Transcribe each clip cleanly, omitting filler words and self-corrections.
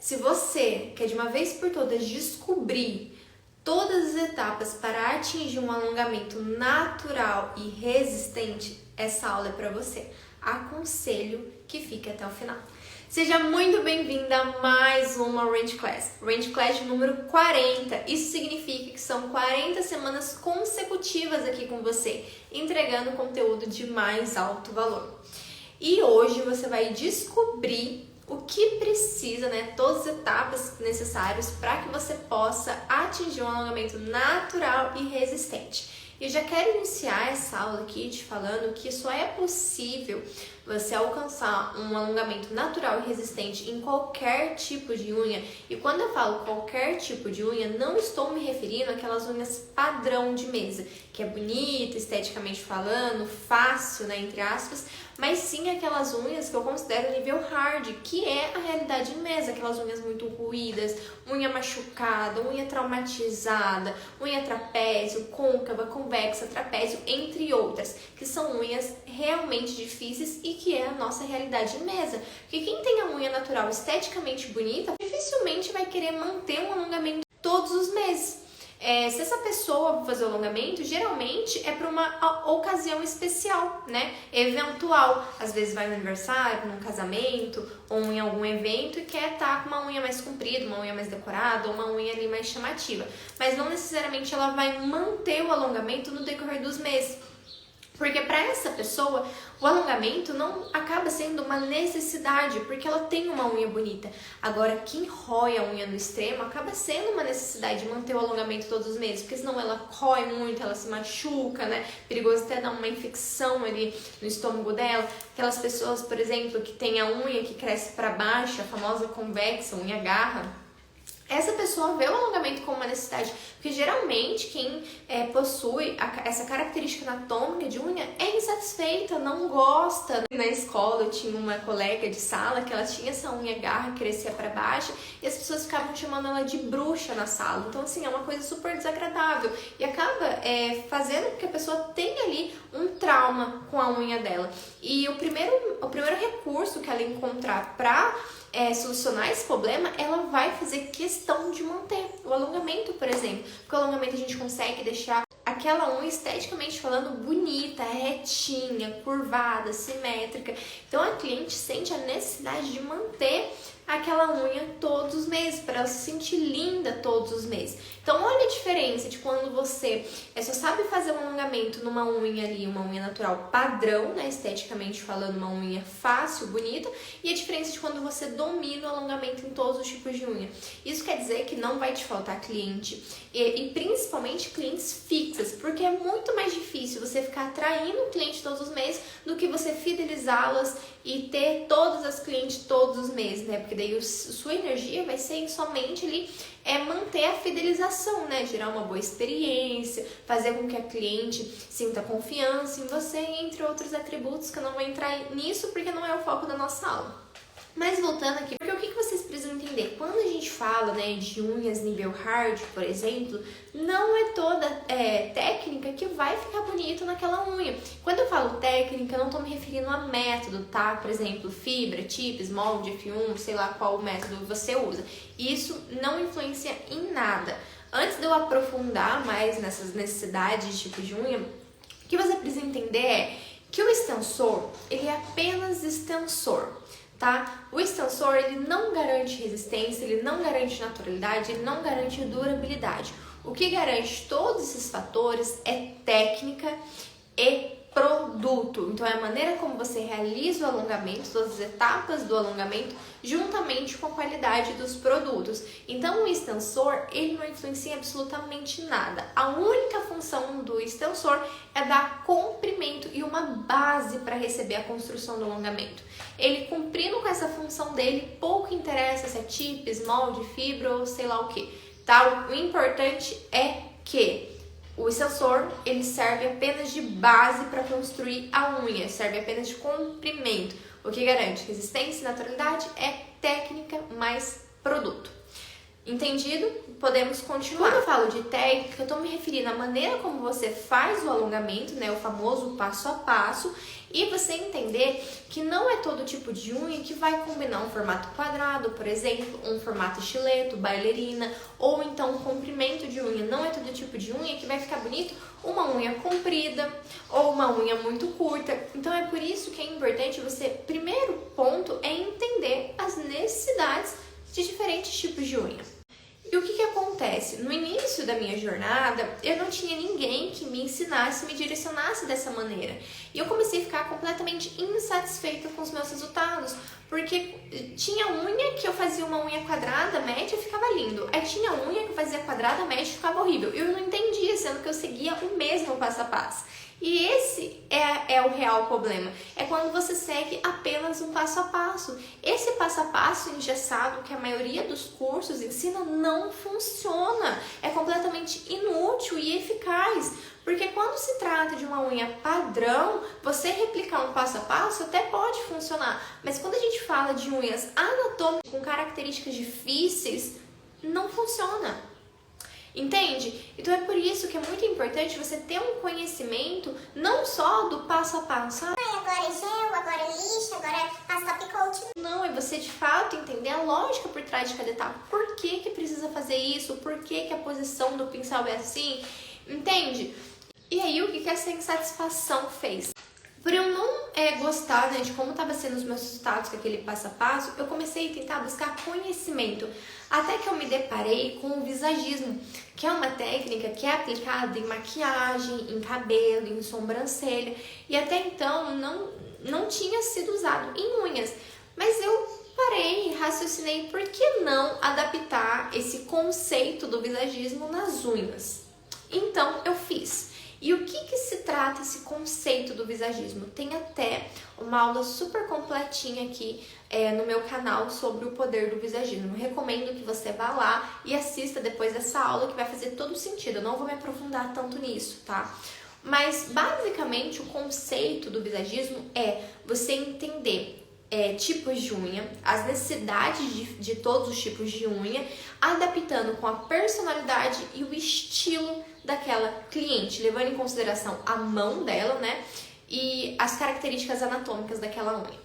Se você quer de uma vez por todas descobrir todas as etapas para atingir um alongamento natural e resistente, essa aula é para você. Aconselho que fique até o final. Seja muito bem-vinda a mais uma Range Class. Range Class número 40. Isso significa que são 40 semanas consecutivas aqui com você, entregando conteúdo de mais alto valor. E hoje você vai descobrir o que precisa, todas as etapas necessárias para que você possa atingir um alongamento natural e resistente. Eu já quero iniciar essa aula aqui te falando que só é possível você alcançar um alongamento natural e resistente em qualquer tipo de unha. E quando eu falo qualquer tipo de unha, não estou me referindo àquelas unhas padrão de mesa, que é bonita, esteticamente falando, fácil, entre aspas, mas sim aquelas unhas que eu considero nível hard, que é a realidade de mesa, aquelas unhas muito ruídas, unha machucada, unha traumatizada, unha trapézio, côncava, convexa, trapézio, entre outras, que são unhas realmente difíceis e que é a nossa realidade de mesa. Porque quem tem a unha natural esteticamente bonita, dificilmente vai querer manter um alongamento todos os meses. Se essa pessoa for fazer o alongamento, geralmente é para uma ocasião especial, eventual. Às vezes vai no aniversário, num casamento ou em algum evento e quer estar com uma unha mais comprida, uma unha mais decorada ou uma unha ali mais chamativa. Mas não necessariamente ela vai manter o alongamento no decorrer dos meses. Porque para essa pessoa, o alongamento não acaba sendo uma necessidade, porque ela tem uma unha bonita. Agora, quem rói a unha no extremo, acaba sendo uma necessidade de manter o alongamento todos os meses, porque senão ela rói muito, ela se machuca, Perigoso até dar uma infecção ali no estômago dela. Aquelas pessoas, por exemplo, que tem a unha que cresce para baixo, a famosa convexa, unha garra. Essa pessoa vê o alongamento como uma necessidade, porque geralmente quem possui essa característica anatômica de unha é insatisfeita, não gosta. Na escola eu tinha uma colega de sala que ela tinha essa unha garra que crescia para baixo e as pessoas ficavam chamando ela de bruxa na sala. Então assim, é uma coisa super desagradável e acaba fazendo com que a pessoa tenha ali um trauma com a unha dela. E o primeiro recurso que ela encontrar para solucionar esse problema, ela vai fazer questão de manter o alongamento, por exemplo. Porque o alongamento a gente consegue deixar aquela unha esteticamente falando bonita, retinha, curvada, simétrica. Então a cliente sente a necessidade de manter aquela unha todos os meses, para ela se sentir linda todos os meses. Então olha a diferença de quando você só sabe fazer um alongamento numa unha ali, uma unha natural padrão, esteticamente falando, uma unha fácil, bonita, e a diferença de quando você domina o alongamento em todos os tipos de unha. Isso quer dizer que não vai te faltar cliente, e principalmente clientes fixas, porque é muito mais difícil você ficar atraindo um cliente todos os meses do que você fidelizá-las e ter todas as clientes todos os meses, Porque daí sua energia vai ser somente ali manter a fidelização, gerar uma boa experiência, fazer com que a cliente sinta confiança em você, entre outros atributos que eu não vou entrar nisso porque não é o foco da nossa aula. Mas voltando aqui, porque o que vocês precisam entender? Quando a gente fala de unhas nível hard, por exemplo, não é toda técnica que vai ficar bonito naquela unha. Quando eu falo técnica, eu não estou me referindo a método, tá? Por exemplo, fibra, tips, molde, F1, sei lá qual método você usa. Isso não influencia em nada. Antes de eu aprofundar mais nessas necessidades de tipo de unha, o que você precisa entender é que o extensor, ele é apenas extensor. O extensor, ele não garante resistência, ele não garante naturalidade, ele não garante durabilidade. O que garante todos esses fatores é técnica e produto. Então, é a maneira como você realiza o alongamento, todas as etapas do alongamento, juntamente com a qualidade dos produtos. Então, o extensor, ele não influencia absolutamente nada. A única função do extensor é dar comprimento e uma base para receber a construção do alongamento. Ele cumprindo com essa função dele, pouco interessa se é tips, molde, fibra ou sei lá o que. O importante é que o extensor, ele serve apenas de base para construir a unha, serve apenas de comprimento. O que garante resistência e naturalidade é técnica mais produto. Entendido? Podemos continuar. Quando eu falo de técnica, eu estou me referindo à maneira como você faz o alongamento, né, o famoso passo a passo, e você entender que não é todo tipo de unha que vai combinar um formato quadrado, por exemplo, um formato estileto, bailarina, ou então um comprimento de unha. Não é todo tipo de unha que vai ficar bonito uma unha comprida ou uma unha muito curta. Então é por isso que é importante você, primeiro ponto, é entender as necessidades de diferentes tipos de unha. E o que acontece? No início da minha jornada, eu não tinha ninguém que me ensinasse, me direcionasse dessa maneira. E eu comecei a ficar completamente insatisfeita com os meus resultados, porque tinha unha que eu fazia uma unha quadrada, média, e ficava lindo. Aí tinha unha que eu fazia quadrada, média, e ficava horrível. Eu não entendia, sendo que eu seguia o mesmo passo a passo. E esse é o real problema, é quando você segue apenas um passo a passo. Esse passo a passo engessado que a maioria dos cursos ensina não funciona, é completamente inútil e eficaz. Porque quando se trata de uma unha padrão, você replicar um passo a passo até pode funcionar. Mas quando a gente fala de unhas anatômicas com características difíceis, não funciona. Entende? Então é por isso que é muito importante você ter um conhecimento não só do passo a passo. Agora é gel, agora é lixa, agora é passo top coat. Não, é você de fato entender a lógica por trás de cada etapa. Por que precisa fazer isso? Por que a posição do pincel é assim? Entende? E aí o que essa insatisfação fez? Por eu não gostar, né, de como estava sendo os meus resultados com aquele passo a passo, eu comecei a tentar buscar conhecimento. Até que eu me deparei com o visagismo, que é uma técnica que é aplicada em maquiagem, em cabelo, em sobrancelha. E até então não tinha sido usado em unhas. Mas eu parei e raciocinei por que não adaptar esse conceito do visagismo nas unhas. Então eu fiz. E o que se trata esse conceito do visagismo? Tem até uma aula super completinha aqui no meu canal sobre o poder do visagismo. Eu recomendo que você vá lá e assista depois dessa aula, que vai fazer todo sentido. Eu não vou me aprofundar tanto nisso, tá? Mas basicamente o conceito do visagismo é você entender tipos de unha, as necessidades de todos os tipos de unha, adaptando com a personalidade e o estilo daquela cliente, levando em consideração a mão dela, né, e as características anatômicas daquela unha.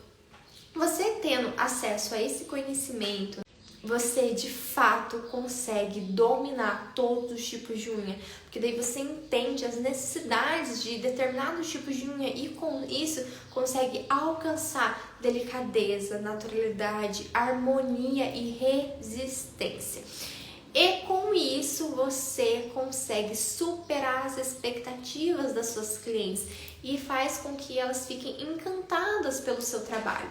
Você tendo acesso a esse conhecimento, você de fato consegue dominar todos os tipos de unha, porque daí você entende as necessidades de determinados tipos de unha e com isso consegue alcançar delicadeza, naturalidade, harmonia e resistência. E com isso você consegue superar as expectativas das suas clientes e faz com que elas fiquem encantadas pelo seu trabalho.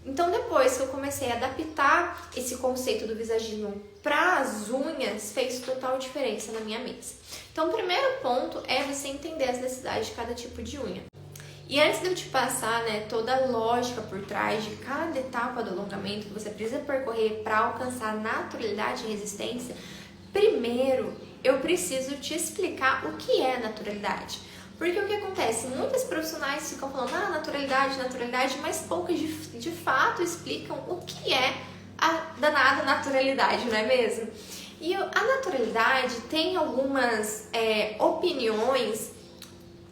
Então, depois que eu comecei a adaptar esse conceito do visagismo para as unhas, fez total diferença na minha mesa. Então, o primeiro ponto é você entender as necessidades de cada tipo de unha. E antes de eu te passar, né, toda a lógica por trás de cada etapa do alongamento que você precisa percorrer para alcançar naturalidade e resistência, primeiro eu preciso te explicar o que é naturalidade. Porque o que acontece? Muitos profissionais ficam falando naturalidade, mas poucas de fato explicam o que é a danada naturalidade, não é mesmo? E a naturalidade tem algumas opiniões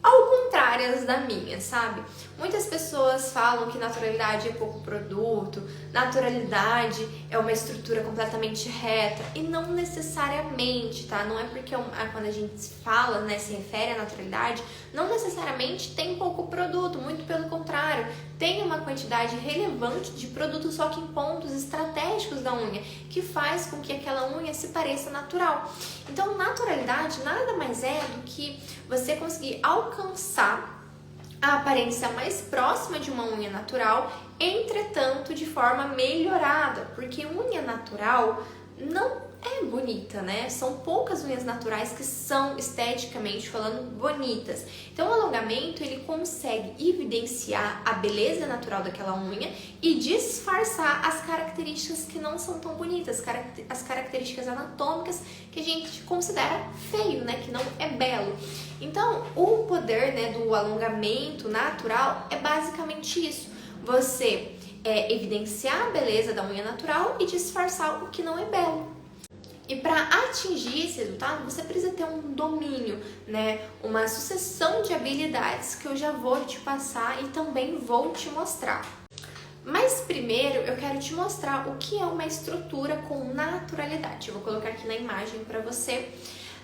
ao contrárias da minha, sabe? Muitas pessoas falam que naturalidade é pouco produto, naturalidade é uma estrutura completamente reta, e não necessariamente, tá? Não é porque quando a gente fala, né, se refere à naturalidade, não necessariamente tem pouco produto, muito pelo contrário, tem uma quantidade relevante de produto, só que em pontos estratégicos da unha, que faz com que aquela unha se pareça natural. Então, naturalidade nada mais é do que você conseguir alcançar a aparência mais próxima de uma unha natural, entretanto de forma melhorada, porque unha natural não é bonita, né? São poucas unhas naturais que são esteticamente falando bonitas. Então o alongamento ele consegue evidenciar a beleza natural daquela unha e disfarçar as características que não são tão bonitas, as características anatômicas que a gente considera feio, né? Que não é belo. Então o poder, né, do alongamento natural é basicamente isso. Você evidenciar a beleza da unha natural e disfarçar o que não é belo. E para atingir esse resultado, você precisa ter um domínio, né? Uma sucessão de habilidades que eu já vou te passar e também vou te mostrar. Mas primeiro eu quero te mostrar o que é uma estrutura com naturalidade. Eu vou colocar aqui na imagem para você.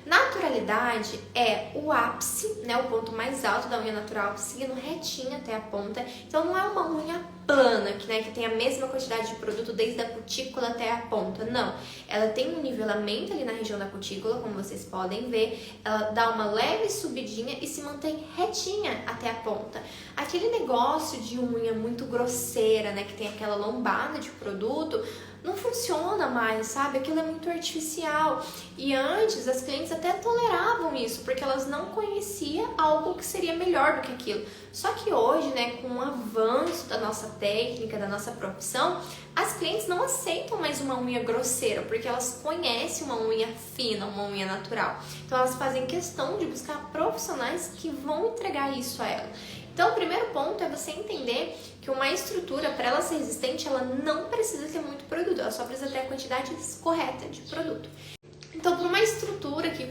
Naturalidade é o ápice, né, o ponto mais alto da unha natural, seguindo retinha até a ponta. Então não é uma unha plana, que tem a mesma quantidade de produto desde a cutícula até a ponta. Não, ela tem um nivelamento ali na região da cutícula, como vocês podem ver. Ela dá uma leve subidinha e se mantém retinha até a ponta. Aquele negócio de unha muito grosseira, né, que tem aquela lombada de produto, não funciona mais, sabe? Aquilo é muito artificial. E antes as clientes até toleravam isso, porque elas não conheciam algo que seria melhor do que aquilo. Só que hoje, né, com o avanço da nossa técnica, da nossa profissão, as clientes não aceitam mais uma unha grosseira, porque elas conhecem uma unha fina, uma unha natural. Então elas fazem questão de buscar profissionais que vão entregar isso a ela. Então, o primeiro ponto é você entender que uma estrutura, para ela ser resistente, ela não precisa ter muito produto, ela só precisa ter a quantidade correta de produto. Então, para uma estrutura que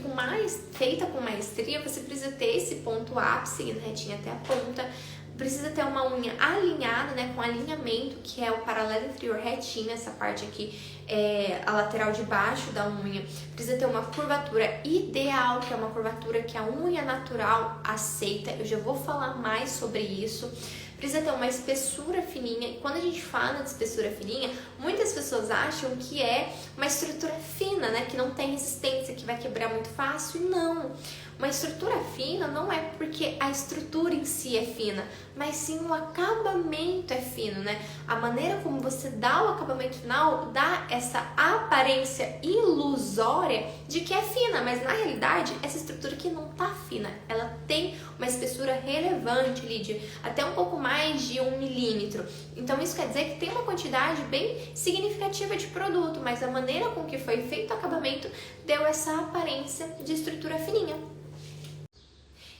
feita com maestria, você precisa ter esse ponto ápice, seguindo retinha até a ponta, precisa ter uma unha alinhada, né, com alinhamento, que é o paralelo inferior retinho, essa parte aqui é a lateral de baixo da unha. Precisa ter uma curvatura ideal, que é uma curvatura que a unha natural aceita. Eu já vou falar mais sobre isso. Precisa ter uma espessura fininha. E quando a gente fala de espessura fininha, muitas pessoas acham que é uma estrutura fina, né, que não tem resistência, que vai quebrar muito fácil. Não! Uma estrutura fina não é porque a estrutura em si é fina, mas sim o acabamento é fino, né? A maneira como você dá o acabamento final dá essa aparência ilusória de que é fina, mas na realidade essa estrutura aqui não tá fina, ela tem uma espessura relevante ali de até um pouco mais de 1 milímetro. Então isso quer dizer que tem uma quantidade bem significativa de produto, mas a maneira com que foi feito o acabamento deu essa aparência de estrutura fininha.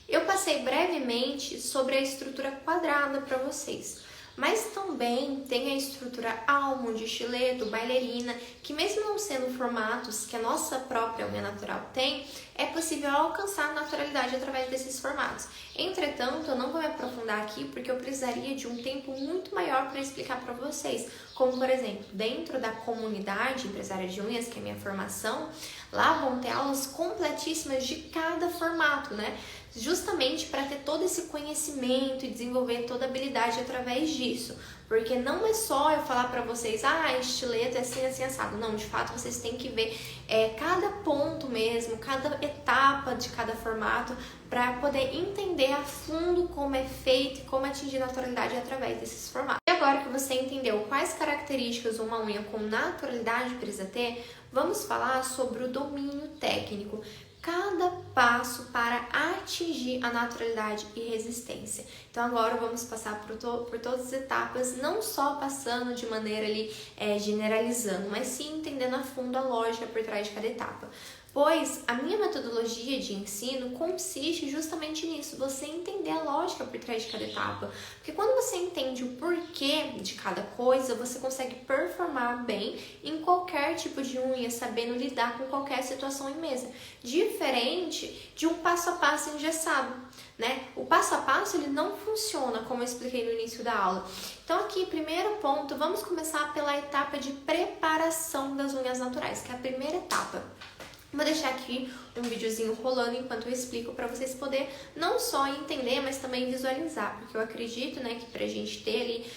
Eu passei brevemente sobre a estrutura quadrada para vocês, mas também tem a estrutura almond, estileto, bailarina, que mesmo não sendo formatos que a nossa própria unha natural tem, é possível alcançar a naturalidade através desses formatos. Entretanto, eu não vou me aprofundar aqui porque eu precisaria de um tempo muito maior para explicar para vocês. Como, por exemplo, dentro da comunidade empresária de unhas, que é a minha formação, lá vão ter aulas completíssimas de cada formato, né? Justamente para ter todo esse conhecimento e desenvolver toda a habilidade através disso. Porque não é só eu falar para vocês, estileto é assim, assim, assado. Não, de fato, vocês têm que ver cada ponto mesmo, cada etapa de cada formato, para poder entender a fundo como é feito e como atingir naturalidade através desses formatos. E agora que você entendeu quais características uma unha com naturalidade precisa ter, vamos falar sobre o domínio técnico. Cada passo para atingir a naturalidade e resistência. Então agora vamos passar por todas as etapas, não só passando de maneira ali generalizando, mas sim entendendo a fundo a lógica por trás de cada etapa. Pois a minha metodologia de ensino consiste justamente nisso, você entender a lógica por trás de cada etapa. Porque quando você entende o porquê de cada coisa, você consegue performar bem em qualquer tipo de unha, sabendo lidar com qualquer situação em mesa. Diferente de um passo a passo engessado, né? O passo a passo ele não funciona, como eu expliquei no início da aula. Então aqui, primeiro ponto, vamos começar pela etapa de preparação das unhas naturais, que é a primeira etapa. Vou deixar aqui um videozinho rolando enquanto eu explico para vocês poderem não só entender, mas também visualizar, porque eu acredito, né, que pra gente ter ali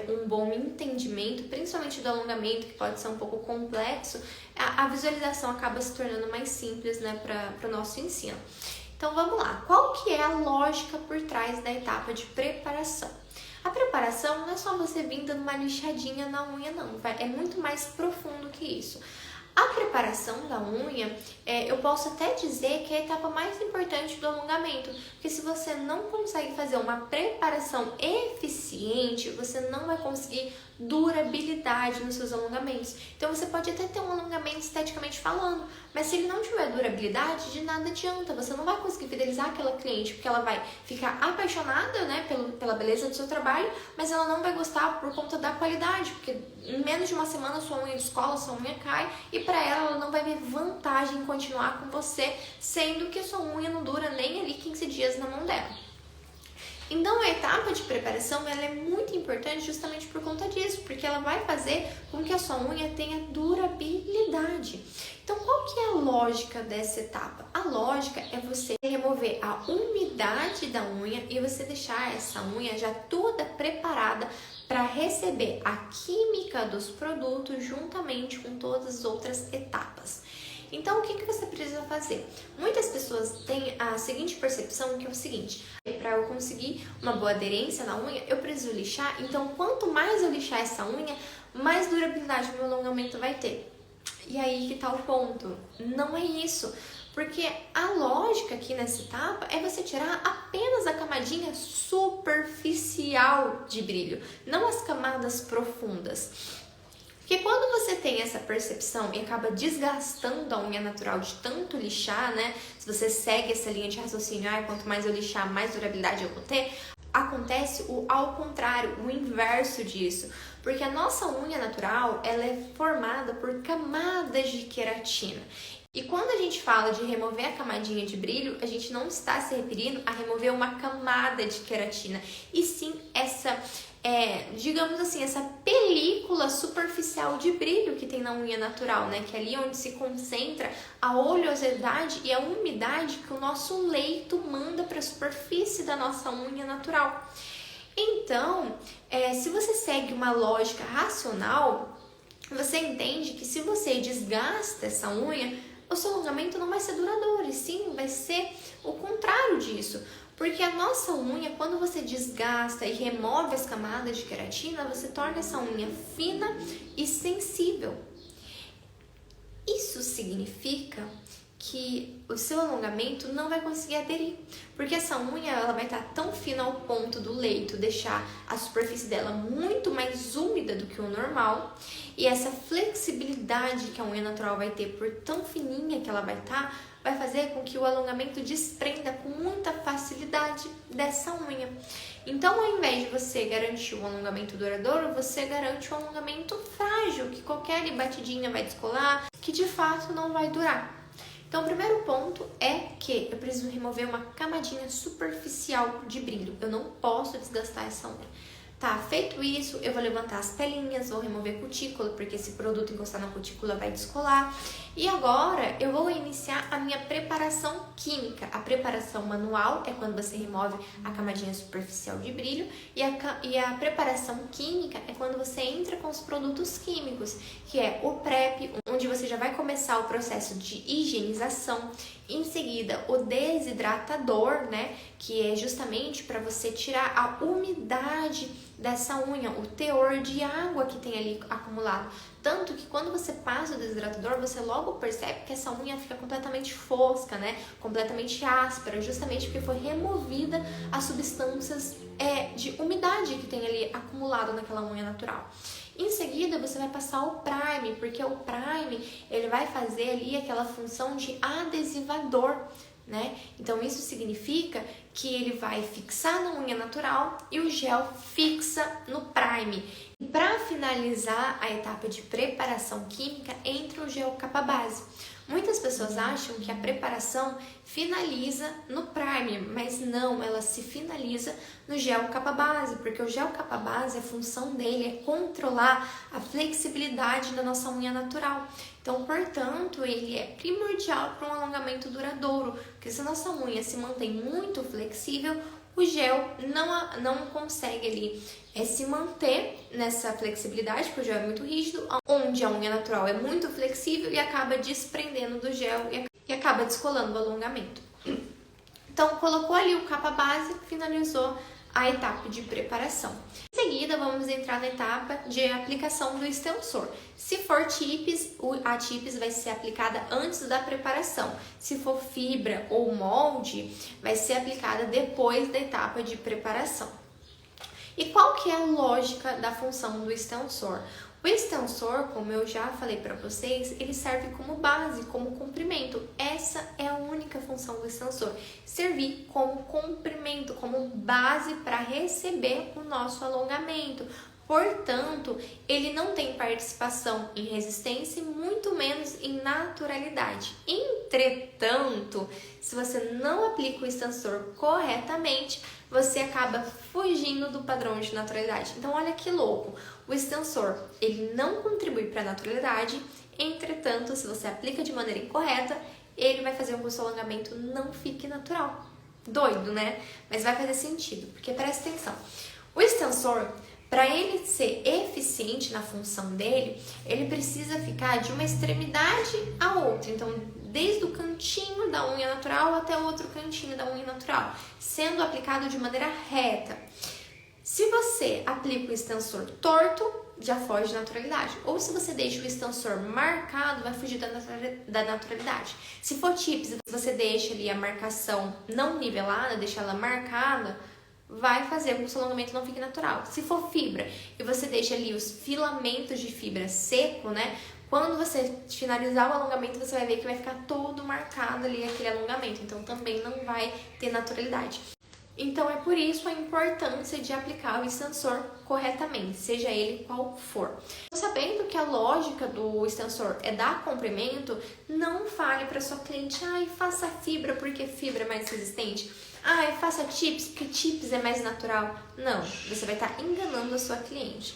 um bom entendimento, principalmente do alongamento, que pode ser um pouco complexo, a visualização acaba se tornando mais simples, né, para o nosso ensino. Então vamos lá, qual que é a lógica por trás da etapa de preparação? A preparação não é só você vir dando uma lixadinha na unha, não, é muito mais profundo que isso. A preparação da unha, eu posso até dizer que é a etapa mais importante do alongamento, porque se você não consegue fazer uma preparação eficiente, você não vai conseguir durabilidade nos seus alongamentos. Então você pode até ter um alongamento esteticamente falando, mas se ele não tiver durabilidade, de nada adianta, você não vai conseguir fidelizar aquela cliente, porque ela vai ficar apaixonada, né, pela beleza do seu trabalho, mas ela não vai gostar por conta da qualidade, porque em menos de uma semana sua unha descola, sua unha cai e para ela não vai ver vantagem em continuar com você, sendo que a sua unha não dura nem ali 15 dias na mão dela. Então a etapa de preparação ela é muito importante justamente por conta disso, porque ela vai fazer com que a sua unha tenha durabilidade. Então qual que é a lógica dessa etapa? A lógica é você remover a umidade da unha e você deixar essa unha já toda preparada para receber a química dos produtos juntamente com todas as outras etapas. Então, o que você precisa fazer? Muitas pessoas têm a seguinte percepção, que é o seguinte: para eu conseguir uma boa aderência na unha, eu preciso lixar. Então, quanto mais eu lixar essa unha, mais durabilidade o meu alongamento vai ter. E aí que tá o ponto. Não é isso. Porque a lógica aqui nessa etapa é você tirar apenas a camadinha superficial de brilho, não as camadas profundas. Porque quando você tem essa percepção e acaba desgastando a unha natural de tanto lixar, né? Se você segue essa linha de raciocínio, quanto mais eu lixar, mais durabilidade eu vou ter, acontece o ao contrário, o inverso disso. Porque a nossa unha natural, ela é formada por camadas de queratina. E quando a gente fala de remover a camadinha de brilho, a gente não está se referindo a remover uma camada de queratina, e sim essa, digamos assim, essa película superficial de brilho que tem na unha natural, né? Que é ali onde se concentra a oleosidade e a umidade que o nosso leito manda para a superfície da nossa unha natural. Então, se você segue uma lógica racional, você entende que se você desgasta essa unha, o seu alongamento não vai ser duradouro, e sim vai ser o contrário disso. Porque a nossa unha, quando você desgasta e remove as camadas de queratina, você torna essa unha fina e sensível. Isso significa que o seu alongamento não vai conseguir aderir, porque essa unha ela vai estar tão fina ao ponto do leito deixar a superfície dela muito mais úmida do que o normal, e essa flexibilidade que a unha natural vai ter por tão fininha que ela vai estar, vai fazer com que o alongamento desprenda com muita facilidade dessa unha. Então, ao invés de você garantir um alongamento duradouro, você garante um alongamento frágil, que qualquer batidinha vai descolar, que de fato não vai durar. Então, o primeiro ponto é que eu preciso remover uma camadinha superficial de brilho. Eu não posso desgastar essa unha. Tá, feito isso, eu vou levantar as pelinhas, vou remover cutícula, porque esse produto encostar na cutícula vai descolar. E agora eu vou iniciar a minha preparação química. A preparação manual é quando você remove a camadinha superficial de brilho, e a preparação química é quando você entra com os produtos químicos, que é o PrEP, onde você já vai começar o processo de higienização. Em seguida, o desidratador, né, que é justamente para você tirar a umidade dessa unha, o teor de água que tem ali acumulado. Tanto que quando você passa o desidratador, você logo percebe que essa unha fica completamente fosca, né, completamente áspera, justamente porque foi removida as substâncias de umidade que tem ali acumulado naquela unha natural. Em seguida, você vai passar o prime, porque o prime ele vai fazer ali aquela função de adesivador, né? Então, isso significa que ele vai fixar na unha natural e o gel fixa no prime. E para finalizar a etapa de preparação química, entra o gel capa-base. Muitas pessoas acham que a preparação finaliza no primer, mas não, ela se finaliza no gel capa-base, porque o gel capa-base, a função dele é controlar a flexibilidade da nossa unha natural. Então, portanto, ele é primordial para um alongamento duradouro, porque se a nossa unha se mantém muito flexível, o gel não consegue ali se manter nessa flexibilidade, porque o gel é muito rígido, onde a unha natural é muito flexível e acaba desprendendo do gel e acaba descolando o alongamento. Então, colocou ali o capa base, finalizou a etapa de preparação. Em seguida, vamos entrar na etapa de aplicação do extensor. Se for tips, a tips vai ser aplicada antes da preparação. Se for fibra ou molde, vai ser aplicada depois da etapa de preparação. E qual que é a lógica da função do extensor? O extensor, como eu já falei para vocês, ele serve como base, como comprimento. Essa é a única função do extensor, servir como comprimento, como base para receber o nosso alongamento. Portanto, ele não tem participação em resistência e muito menos em naturalidade. Entretanto, se você não aplica o extensor corretamente, você acaba fugindo do padrão de naturalidade. Então, olha que louco. O extensor, ele não contribui para a naturalidade. Entretanto, se você aplica de maneira incorreta, ele vai fazer com que o seu alongamento não fique natural. Doido, né? Mas vai fazer sentido, porque presta atenção. O extensor, para ele ser eficiente na função dele, ele precisa ficar de uma extremidade a outra. Então, desde o cantinho da unha natural até o outro cantinho da unha natural, sendo aplicado de maneira reta. Se você aplica o extensor torto, já foge da naturalidade. Ou se você deixa o extensor marcado, vai fugir da naturalidade. Se for chips e você deixa ali a marcação não nivelada, deixa ela marcada, vai fazer com que o seu alongamento não fique natural. Se for fibra e você deixa ali os filamentos de fibra seco, né? Quando você finalizar o alongamento, você vai ver que vai ficar todo marcado ali aquele alongamento. Então também não vai ter naturalidade. Então é por isso a importância de aplicar o extensor corretamente, seja ele qual for. Sabendo que a lógica do extensor é dar comprimento, não fale para sua cliente, faça fibra porque fibra é mais resistente. Faça chips porque chips é mais natural. Não, você vai estar enganando a sua cliente.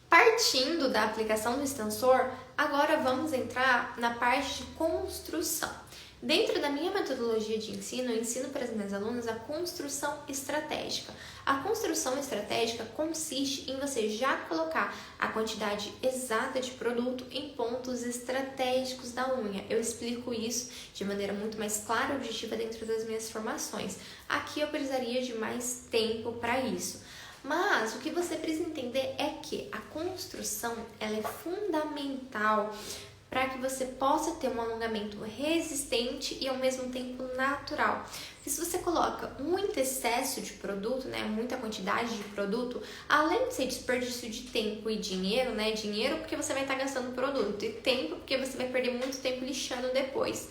Partindo da aplicação do extensor, agora vamos entrar na parte de construção. Dentro da minha metodologia de ensino, eu ensino para as minhas alunas a construção estratégica. A construção estratégica consiste em você já colocar a quantidade exata de produto em pontos estratégicos da unha. Eu explico isso de maneira muito mais clara e objetiva dentro das minhas formações. Aqui eu precisaria de mais tempo para isso. Mas o que você precisa entender é que a construção ela é fundamental para que você possa ter um alongamento resistente e ao mesmo tempo natural. Porque se você coloca muito excesso de produto, né, muita quantidade de produto, além de ser desperdício de tempo e dinheiro, né, dinheiro porque você vai estar gastando produto e tempo porque você vai perder muito tempo lixando depois.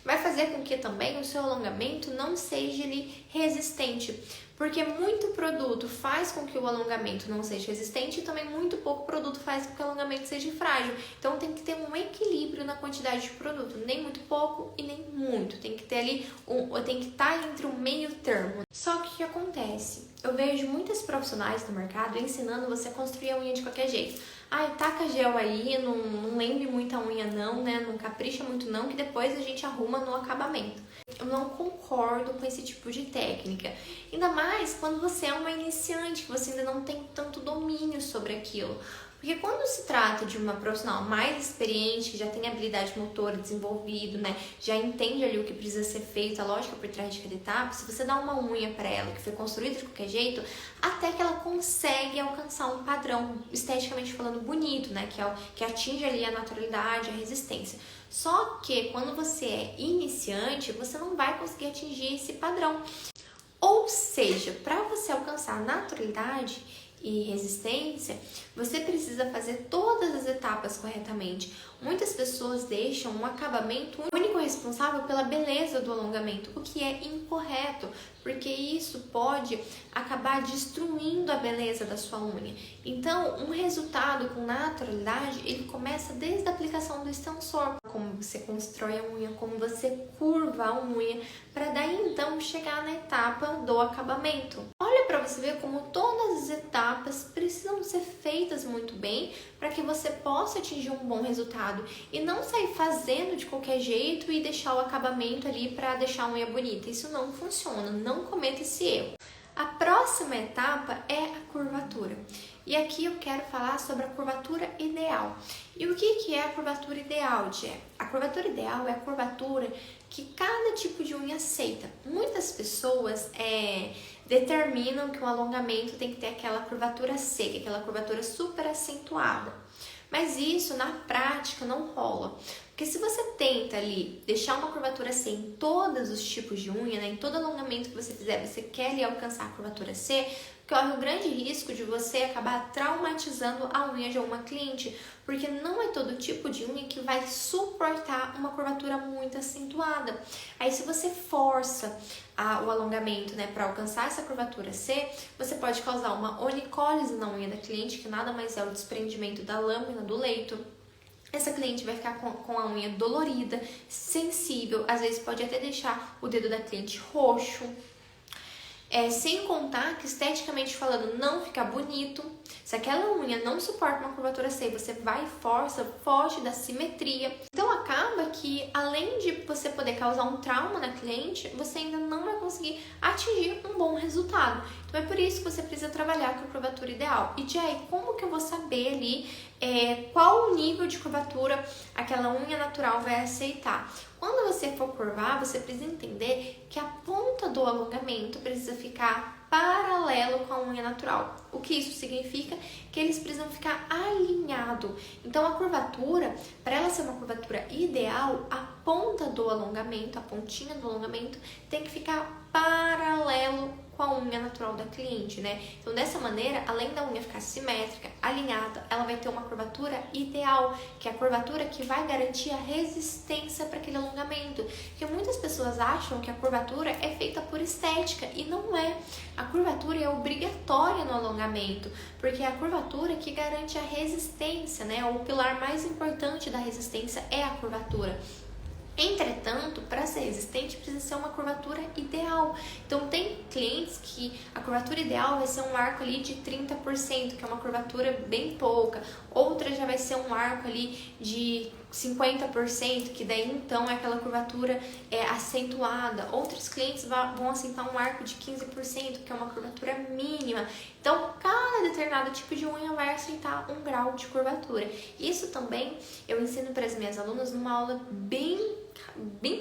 Vai fazer com que também o seu alongamento não seja resistente, porque muito produto faz com que o alongamento não seja resistente e também muito pouco produto faz com que o alongamento seja frágil. Então tem que ter um equilíbrio na quantidade de produto, nem muito pouco e nem muito. Tem que ter ali, tem que estar entre o meio termo. Só que o que acontece? Eu vejo muitas profissionais no mercado ensinando você a construir a unha de qualquer jeito. Taca gel aí, não lembre muito a unha não, né? Não capricha muito não, que depois a gente arruma no acabamento. Eu não concordo com esse tipo de técnica. Ainda mais quando você é uma iniciante, que você ainda não tem tanto domínio sobre aquilo. Porque quando se trata de uma profissional mais experiente, que já tem habilidade motora desenvolvido, né, já entende ali o que precisa ser feito, a lógica por trás de cada etapa, se você dá uma unha para ela que foi construída de qualquer jeito, até que ela consegue alcançar um padrão, esteticamente falando, bonito, né, que atinge ali a naturalidade, a resistência. Só que quando você é iniciante, você não vai conseguir atingir esse padrão. Ou seja, para você alcançar a naturalidade e resistência, você precisa fazer todas as etapas corretamente. Muitas pessoas deixam um acabamento único responsável pela beleza do alongamento, o que é incorreto, porque isso pode acabar destruindo a beleza da sua unha. Então, um resultado com naturalidade, ele começa desde a aplicação do extensor, como você constrói a unha, como você curva a unha, para daí então chegar na etapa do acabamento. Olha para você ver como todas as etapas precisam ser feitas muito bem para que você possa atingir um bom resultado e não sair fazendo de qualquer jeito e deixar o acabamento ali para deixar a unha bonita. Isso não funciona, não cometa esse erro. A próxima etapa é a curvatura. E aqui eu quero falar sobre a curvatura ideal. E o que é a curvatura ideal, Jé? A curvatura ideal é a curvatura que cada tipo de unha aceita. Muitas pessoas determinam que o alongamento tem que ter aquela curvatura seca, aquela curvatura super acentuada. Mas isso, na prática, não rola. Porque se você tenta ali deixar uma curvatura C em todos os tipos de unha, né, em todo alongamento que você fizer, você quer ali alcançar a curvatura C, o que corre o grande risco de você acabar traumatizando a unha de uma cliente, porque não é todo tipo de unha que vai suportar uma curvatura muito acentuada. Aí se você força o alongamento, né, para alcançar essa curvatura C, você pode causar uma onicólise na unha da cliente, que nada mais é o desprendimento da lâmina do leito. Essa cliente vai ficar com a unha dolorida, sensível, às vezes pode até deixar o dedo da cliente roxo. Sem contar que, esteticamente falando, não fica bonito. Se aquela unha não suporta uma curvatura C, você vai e força, foge da simetria. Então acaba que, além de você poder causar um trauma na cliente, você ainda não vai conseguir atingir um bom resultado. Então é por isso que você precisa trabalhar com a curvatura ideal. E Jay, como que eu vou saber ali qual o nível de curvatura aquela unha natural vai aceitar? Quando você for curvar, você precisa entender que a ponta do alongamento precisa ficar paralelo com a unha natural. O que isso significa? Que eles precisam ficar alinhados. Então, a curvatura, para ela ser uma curvatura ideal, a ponta do alongamento, a pontinha do alongamento, tem que ficar paralelo com a unha natural da cliente, né? Então, dessa maneira, além da unha ficar simétrica, alinhada, ela vai ter uma curvatura ideal, que é a curvatura que vai garantir a resistência para aquele alongamento. Porque muitas pessoas acham que a curvatura é feita por estética, e não é. A curvatura é obrigatória no alongamento, porque é a curvatura que garante a resistência, né? O pilar mais importante da resistência é a curvatura. Entretanto, para ser resistente, precisa ser uma curvatura ideal. Então, tem clientes que a curvatura ideal vai ser um arco ali de 30%, que é uma curvatura bem pouca. Outra já vai ser um arco ali de 50%, que daí então é aquela curvatura acentuada. Outros clientes vão aceitar um arco de 15%, que é uma curvatura mínima. Então, cada determinado tipo de unha vai aceitar um grau de curvatura. Isso também eu ensino para as minhas alunas numa aula bem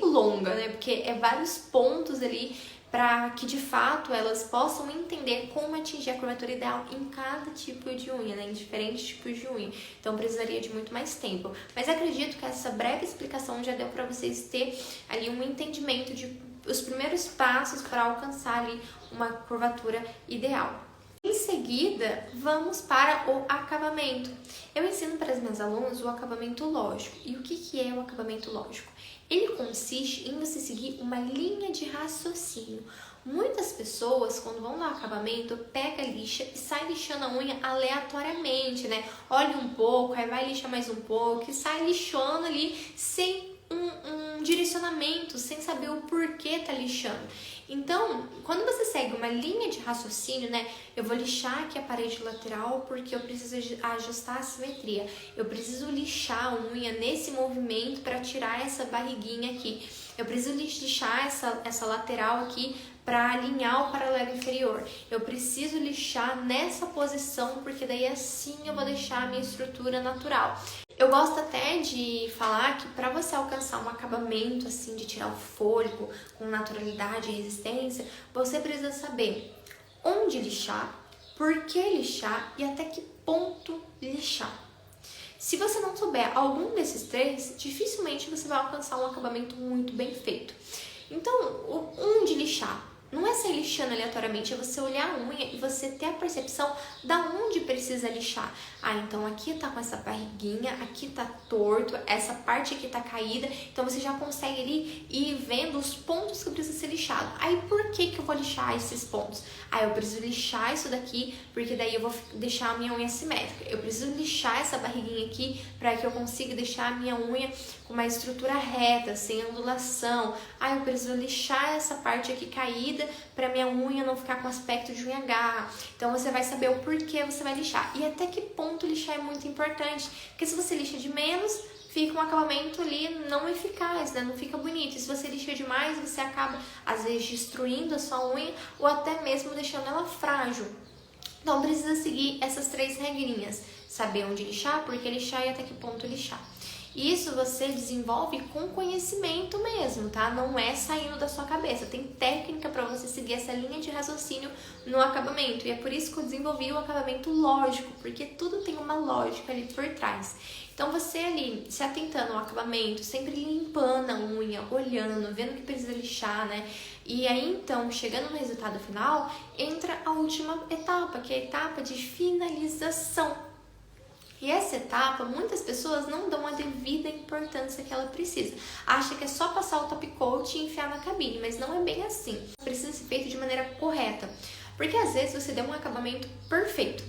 longa, né? Porque é vários pontos ali para que de fato elas possam entender como atingir a curvatura ideal em cada tipo de unha, né? Em diferentes tipos de unha. Então precisaria de muito mais tempo. Mas acredito que essa breve explicação já deu para vocês ter ali um entendimento de os primeiros passos para alcançar ali uma curvatura ideal. Em seguida, vamos para o acabamento. Eu ensino para as minhas alunas o acabamento lógico. E o que é o acabamento lógico? Ele consiste em você seguir uma linha de raciocínio. Muitas pessoas, quando vão no acabamento, pega lixa e sai lixando a unha aleatoriamente, né? Olha um pouco, aí vai lixar mais um pouco e sai lixando ali sem um direcionamento, sem saber o porquê tá lixando. Então, quando você segue uma linha de raciocínio, né? Eu vou lixar aqui a parede lateral porque eu preciso ajustar a simetria. Eu preciso lixar a unha nesse movimento para tirar essa barriguinha aqui. Eu preciso lixar essa lateral aqui para alinhar o paralelo inferior. Eu preciso lixar nessa posição porque daí assim eu vou deixar a minha estrutura natural. Eu gosto até de falar que para você alcançar um acabamento assim, de tirar o fôlego com naturalidade e resistência, você precisa saber onde lixar, por que lixar e até que ponto lixar. Se você não souber algum desses três, dificilmente você vai alcançar um acabamento muito bem feito. Então, onde lixar? Não é sair lixando aleatoriamente, é você olhar a unha e você ter a percepção da onde precisa lixar. Ah, então aqui tá com essa barriguinha, aqui tá torto, essa parte aqui tá caída. Então você já consegue ali ir vendo os pontos que precisa ser lixado. Aí por que eu vou lixar esses pontos? Ah, eu preciso lixar isso daqui, porque daí eu vou deixar a minha unha simétrica. Eu preciso lixar essa barriguinha aqui para que eu consiga deixar a minha unha com uma estrutura reta, sem ondulação. Ah, eu preciso lixar essa parte aqui caída para minha unha não ficar com aspecto de unha garra. Então você vai saber o porquê você vai lixar e até que ponto lixar é muito importante, porque se você lixa de menos, fica um acabamento ali não eficaz, né? Não fica bonito. E se você lixa demais, você acaba às vezes destruindo a sua unha ou até mesmo deixando ela frágil. Então precisa seguir essas três regrinhas: saber onde lixar, por que lixar e até que ponto lixar. E isso você desenvolve com conhecimento mesmo, tá? Não é saindo da sua cabeça. Tem técnica para você seguir essa linha de raciocínio no acabamento. E é por isso que eu desenvolvi o acabamento lógico, porque tudo tem uma lógica ali por trás. Então você ali, se atentando ao acabamento, sempre limpando a unha, olhando, vendo o que precisa lixar, né? E aí então, chegando no resultado final, entra a última etapa, que é a etapa de finalização. E essa etapa, muitas pessoas não dão a devida importância que ela precisa. Acha que é só passar o top coat e enfiar na cabine, mas não é bem assim. Precisa ser feito de maneira correta, porque às vezes você deu um acabamento perfeito,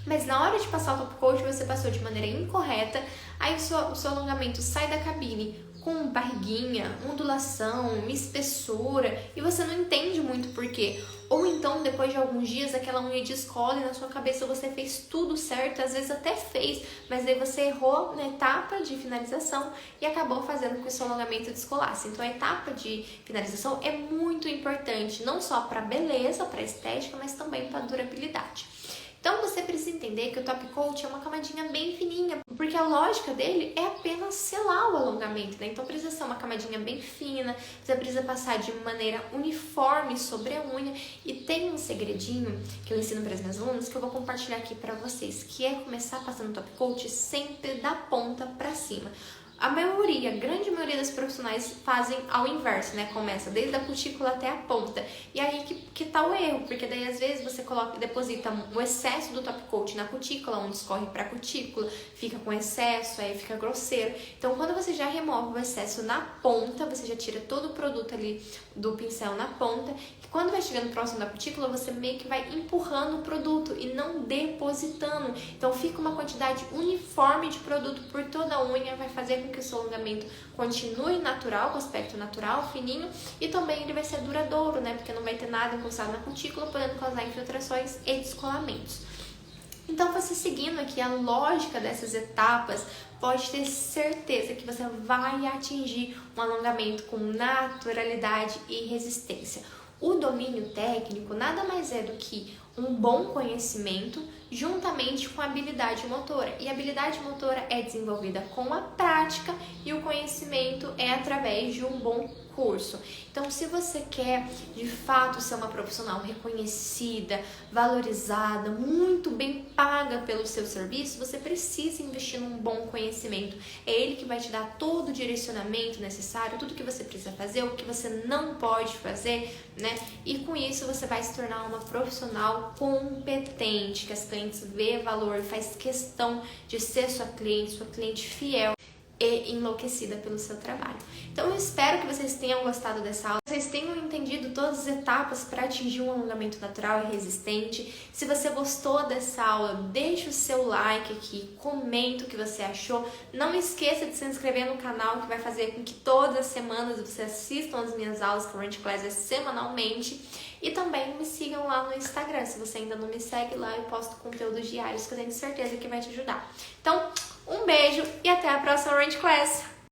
mas na hora de passar o top coat você passou de maneira incorreta, aí o seu alongamento sai da cabine com barriguinha, ondulação, espessura, e você não entende muito por quê. Ou então, depois de alguns dias, aquela unha descola e na sua cabeça você fez tudo certo, às vezes até fez, mas aí você errou na etapa de finalização e acabou fazendo com que o seu alongamento descolasse. Então, a etapa de finalização é muito importante, não só para beleza, para estética, mas também para durabilidade. Então você precisa entender que o top coat é uma camadinha bem fininha, porque a lógica dele é apenas selar o alongamento, né? Então precisa ser uma camadinha bem fina, você precisa passar de maneira uniforme sobre a unha. E tem um segredinho que eu ensino para as minhas alunas que eu vou compartilhar aqui para vocês, que é começar passando top coat sempre da ponta para cima. A grande maioria das profissionais fazem ao inverso, né? Começa desde a cutícula até a ponta. E aí que tá o erro, porque daí às vezes você deposita o excesso do top coat na cutícula, onde escorre pra cutícula, fica com excesso, aí fica grosseiro. Então quando você já remove o excesso na ponta, você já tira todo o produto ali do pincel na ponta, e quando vai chegando próximo da cutícula, você meio que vai empurrando o produto e não depositando. Então fica uma quantidade uniforme de produto por toda a unha, vai fazer com que o seu alongamento continue natural, com aspecto natural, fininho, e também ele vai ser duradouro, né? Porque não vai ter nada encostado na cutícula, podendo causar infiltrações e descolamentos. Então, você seguindo aqui a lógica dessas etapas, pode ter certeza que você vai atingir um alongamento com naturalidade e resistência. O domínio técnico nada mais é do que um bom conhecimento juntamente com a habilidade motora. E a habilidade motora é desenvolvida com a prática e o conhecimento é através de um bom curso. Então, se você quer de fato ser uma profissional reconhecida, valorizada, muito bem paga pelo seu serviço, você precisa investir num bom conhecimento. É ele que vai te dar todo o direcionamento necessário, tudo que você precisa fazer, o que você não pode fazer, né? E com isso você vai se tornar uma profissional competente, que as clientes vê valor, faz questão de ser sua cliente fiel e enlouquecida pelo seu trabalho. Então eu espero que vocês tenham gostado dessa aula, vocês tenham entendido todas as etapas para atingir um alongamento natural e resistente. Se você gostou dessa aula, deixa o seu like aqui, comenta o que você achou. Não esqueça de se inscrever no canal, que vai fazer com que todas as semanas você assistam as minhas aulas, que o Ranch Class é semanalmente. E também me sigam lá no Instagram, se você ainda não me segue lá, eu posto conteúdos diários que eu tenho certeza que vai te ajudar. Então, um beijo e até a próxima Ranch Class!